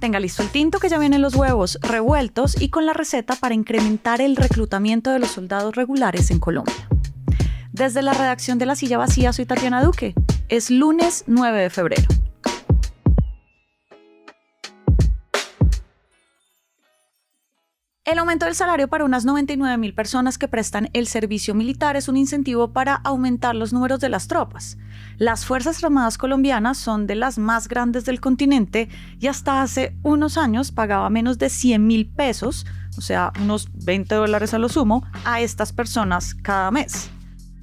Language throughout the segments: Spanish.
Tenga listo el tinto que ya vienen los huevos revueltos y con la receta para incrementar el reclutamiento de los soldados regulares en Colombia. Desde la redacción de La Silla Vacía, soy Tatiana Duque. Es lunes 9 de febrero. El aumento del salario para unas 99.000 personas que prestan el servicio militar es un incentivo para aumentar los números de las tropas. Las Fuerzas Armadas colombianas son de las más grandes del continente y hasta hace unos años pagaba menos de 100.000 pesos, o sea, unos $20 a lo sumo, a estas personas cada mes.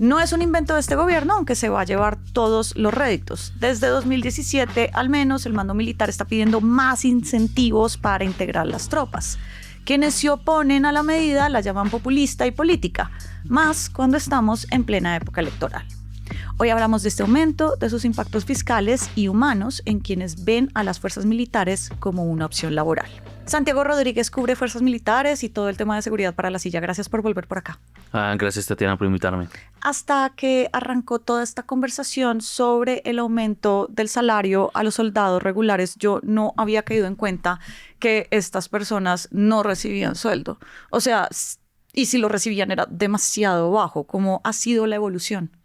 No es un invento de este gobierno, aunque se va a llevar todos los réditos. Desde 2017, al menos, el mando militar está pidiendo más incentivos para integrar las tropas. Quienes se oponen a la medida la llaman populista y política, más cuando estamos en plena época electoral. Hoy hablamos de este aumento, de sus impactos fiscales y humanos en quienes ven a las fuerzas militares como una opción laboral. Santiago Rodríguez cubre fuerzas militares y todo el tema de seguridad para La Silla. Gracias por volver por acá. Gracias, Tatiana, por invitarme. Hasta que arrancó toda esta conversación sobre el aumento del salario a los soldados regulares, yo no había caído en cuenta que estas personas no recibían sueldo. O sea, y si lo recibían era demasiado bajo. ¿Cómo ha sido la evolución?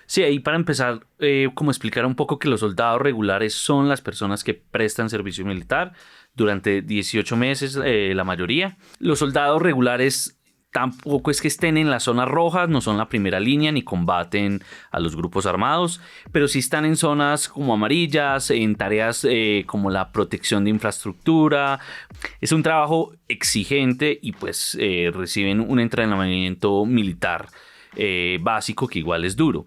Sí, ahí para empezar, como explicar un poco que los soldados regulares son las personas que prestan servicio militar durante 18 meses, la mayoría. Los soldados regulares tampoco es que estén en las zonas rojas, no son la primera línea ni combaten a los grupos armados, pero sí están en zonas como amarillas, en tareas como la protección de infraestructura. Es un trabajo exigente y pues reciben un entrenamiento militar básico que igual es duro.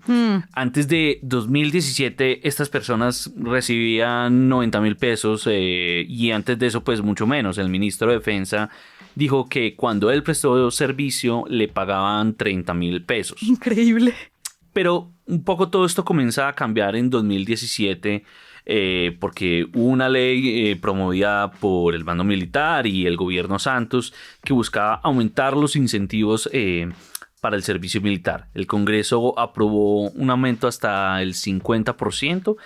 Antes de 2017 estas personas recibían 90.000 pesos y antes de eso pues mucho menos. El ministro de Defensa dijo que cuando él prestó servicio le pagaban 30.000 pesos. Increíble. Pero un poco todo esto comienza a cambiar en 2017 porque hubo una ley promovida por el bando militar y el gobierno Santos que buscaba aumentar los incentivos para el servicio militar. El Congreso aprobó un aumento hasta el 50%,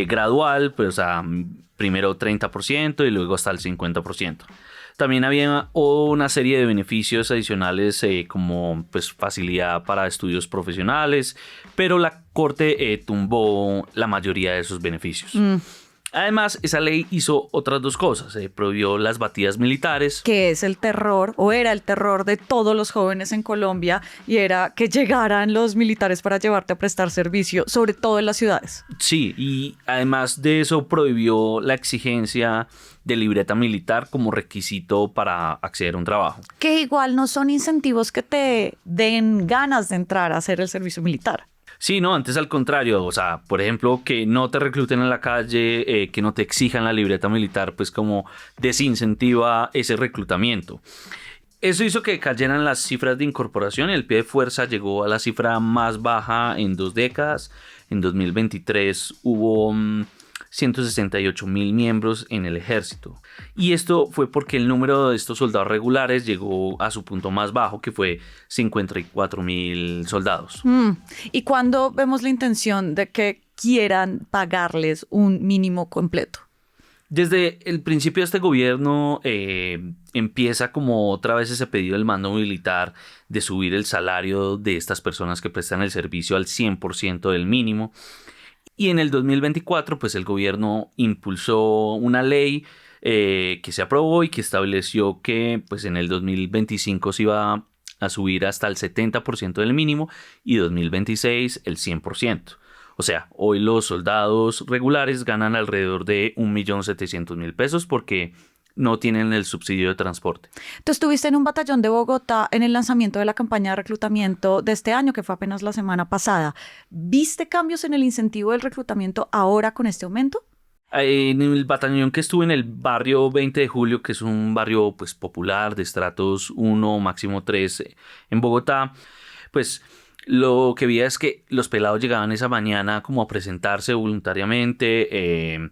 gradual, pues, primero 30% y luego hasta el 50%. También había una serie de beneficios adicionales como pues, facilidad para estudios profesionales, pero la Corte tumbó la mayoría de esos beneficios. Además, esa ley hizo otras dos cosas. Prohibió las batidas militares. Que es el terror, o era el terror de todos los jóvenes en Colombia, y era que llegaran los militares para llevarte a prestar servicio, sobre todo en las ciudades. Sí, y además de eso prohibió la exigencia de libreta militar como requisito para acceder a un trabajo. Que igual no son incentivos que te den ganas de entrar a hacer el servicio militar. Sí, no, antes al contrario, o sea, por ejemplo, que no te recluten en la calle, que no te exijan la libreta militar, pues como desincentiva ese reclutamiento. Eso hizo que cayeran las cifras de incorporación y el pie de fuerza llegó a la cifra más baja en 2 décadas. En 2023 hubo 168.000 miembros en el ejército. Y esto fue porque el número de estos soldados regulares llegó a su punto más bajo, que fue 54.000 soldados. ¿Y cuándo vemos la intención de que quieran pagarles un mínimo completo? Desde el principio de este gobierno empieza como otra vez ese pedido del mando militar de subir el salario de estas personas que prestan el servicio al 100% del mínimo. Y en el 2024, pues el gobierno impulsó una ley que se aprobó y que estableció que pues, en el 2025 se iba a subir hasta el 70% del mínimo y 2026 el 100%. O sea, hoy los soldados regulares ganan alrededor de 1.700.000 pesos porque no tienen el subsidio de transporte. Tú estuviste en un batallón de Bogotá en el lanzamiento de la campaña de reclutamiento de este año, que fue apenas la semana pasada. ¿Viste cambios en el incentivo del reclutamiento ahora con este aumento? En el batallón que estuve en el barrio 20 de Julio, que es un barrio pues, popular de estratos 1, máximo 3 en Bogotá, pues lo que vi es que los pelados llegaban esa mañana como a presentarse voluntariamente.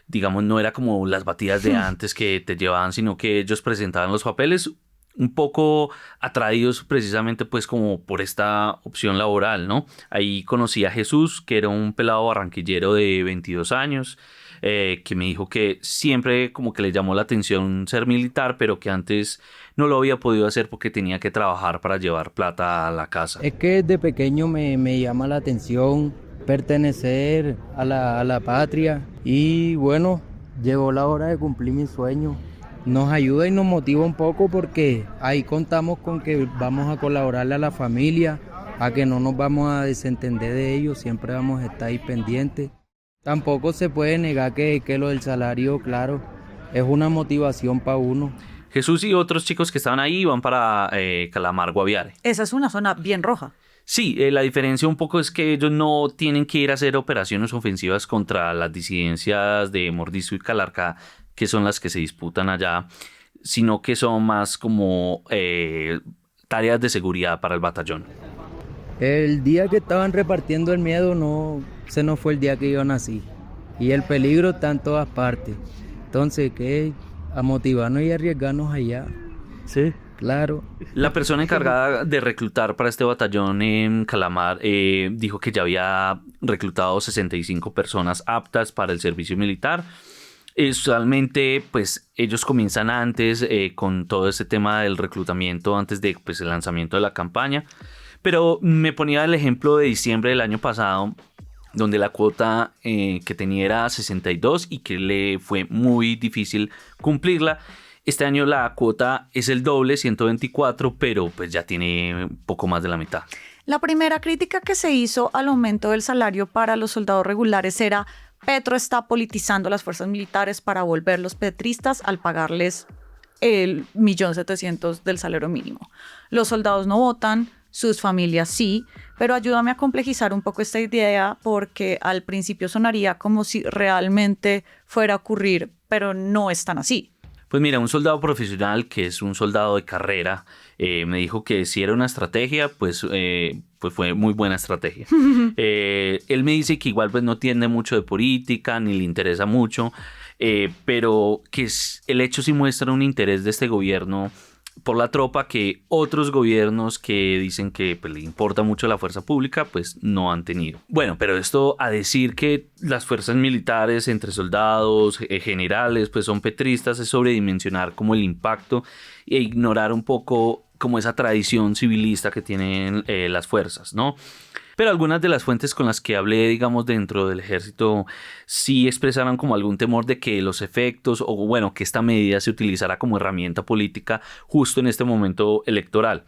Digamos, no era como las batidas de antes que te llevaban, sino que ellos presentaban los papeles. un poco atraídos precisamente pues como por esta opción laboral, ¿no? Ahí conocí a Jesús, que era un pelado barranquillero de 22 años, que me dijo que siempre como que le llamó la atención ser militar, pero que antes no lo había podido hacer porque tenía que trabajar para llevar plata a la casa. Es que desde pequeño me llama la atención pertenecer a la patria y bueno, llegó la hora de cumplir mi sueño. Nos ayuda y nos motiva un poco porque ahí contamos con que vamos a colaborarle a la familia, a que no nos vamos a desentender de ellos, siempre vamos a estar ahí pendientes. Tampoco se puede negar que lo del salario, claro, es una motivación para uno. Jesús y otros chicos que estaban ahí van para Calamar, Guaviare. Esa es una zona bien roja. Sí, la diferencia un poco es que ellos no tienen que ir a hacer operaciones ofensivas contra las disidencias de Mordisco y Calarcá, que son las que se disputan allá, sino que son más como tareas de seguridad para el batallón. El día que estaban repartiendo el miedo, se nos fue el día que yo nací. Y el peligro está en todas partes. Entonces, ¿qué? A motivarnos y arriesgarnos allá. Sí, claro. La persona encargada de reclutar para este batallón en Calamar dijo que ya había reclutado 65 personas aptas para el servicio militar. Usualmente, pues, ellos comienzan antes con todo este tema del reclutamiento, antes de pues, el lanzamiento de la campaña. Pero me ponía el ejemplo de diciembre del año pasado, donde la cuota que tenía era 62 y que le fue muy difícil cumplirla. Este año la cuota es el doble, 124, pero pues ya tiene poco más de la mitad. La primera crítica que se hizo al aumento del salario para los soldados regulares era: Petro está politizando las fuerzas militares para volverlos petristas al pagarles el 1.700.000 del salario mínimo. Los soldados no votan, sus familias sí, pero ayúdame a complejizar un poco esta idea porque al principio sonaría como si realmente fuera a ocurrir, pero no es tan así. Pues mira, un soldado profesional que es un soldado de carrera me dijo que si era una estrategia, pues fue muy buena estrategia. Él me dice que igual pues no entiende mucho de política, ni le interesa mucho, pero que el hecho sí muestra un interés de este gobierno por la tropa que otros gobiernos que dicen que pues, le importa mucho la fuerza pública, pues no han tenido. Bueno, pero esto a decir que las fuerzas militares entre soldados, generales, pues son petristas, es sobredimensionar como el impacto e ignorar un poco como esa tradición civilista que tienen las fuerzas, ¿no? Pero algunas de las fuentes con las que hablé, digamos, dentro del ejército, sí expresaron como algún temor de que los efectos, o bueno, que esta medida se utilizará como herramienta política justo en este momento electoral.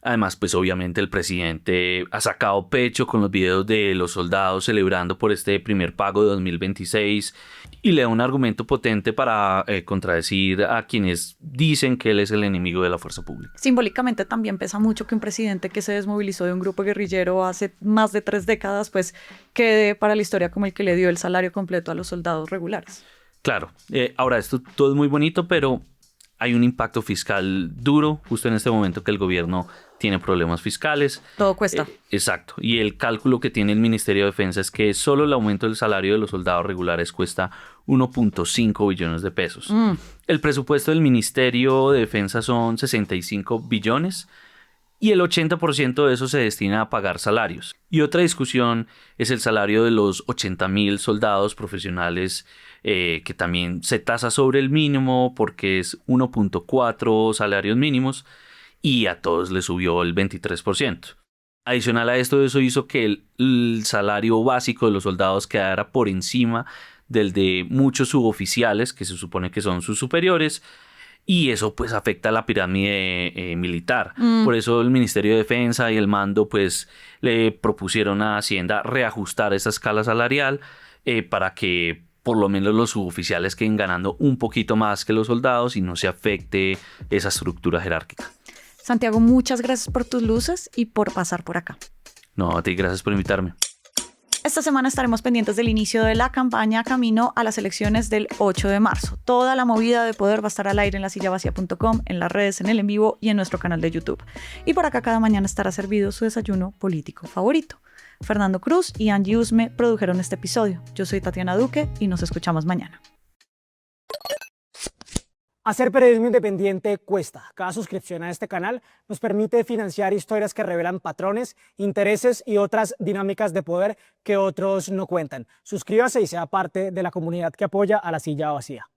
Además, pues obviamente el presidente ha sacado pecho con los videos de los soldados celebrando por este primer pago de 2026 y le da un argumento potente para contradecir a quienes dicen que él es el enemigo de la fuerza pública. Simbólicamente también pesa mucho que un presidente que se desmovilizó de un grupo guerrillero hace más de 3 décadas, pues quede para la historia como el que le dio el salario completo a los soldados regulares. Claro, ahora esto todo es muy bonito, pero hay un impacto fiscal duro justo en este momento que el gobierno tiene problemas fiscales. Todo cuesta. Exacto. Y el cálculo que tiene el Ministerio de Defensa es que solo el aumento del salario de los soldados regulares cuesta 1.5 billones de pesos. El presupuesto del Ministerio de Defensa son 65 billones y el 80% de eso se destina a pagar salarios. Y otra discusión es el salario de los 80.000 soldados profesionales que también se tasa sobre el mínimo porque es 1.4 salarios mínimos y a todos les subió el 23%. Adicional a esto, eso hizo que el salario básico de los soldados quedara por encima del de muchos suboficiales, que se supone que son sus superiores, y eso pues afecta a la pirámide militar. Por eso el Ministerio de Defensa y el mando pues le propusieron a Hacienda reajustar esa escala salarial para que por lo menos los suboficiales queden ganando un poquito más que los soldados y no se afecte esa estructura jerárquica. Santiago, muchas gracias por tus luces y por pasar por acá. No, a ti gracias por invitarme. Esta semana estaremos pendientes del inicio de la campaña camino a las elecciones del 8 de marzo. Toda la movida de poder va a estar al aire en lasillavacia.com, en las redes, en el en vivo y en nuestro canal de YouTube. Y por acá cada mañana estará servido su desayuno político favorito. Fernando Cruz y Angie Usme produjeron este episodio. Yo soy Tatiana Duque y nos escuchamos mañana. Hacer periodismo independiente cuesta. Cada suscripción a este canal nos permite financiar historias que revelan patrones, intereses y otras dinámicas de poder que otros no cuentan. Suscríbase y sea parte de la comunidad que apoya a La Silla Vacía.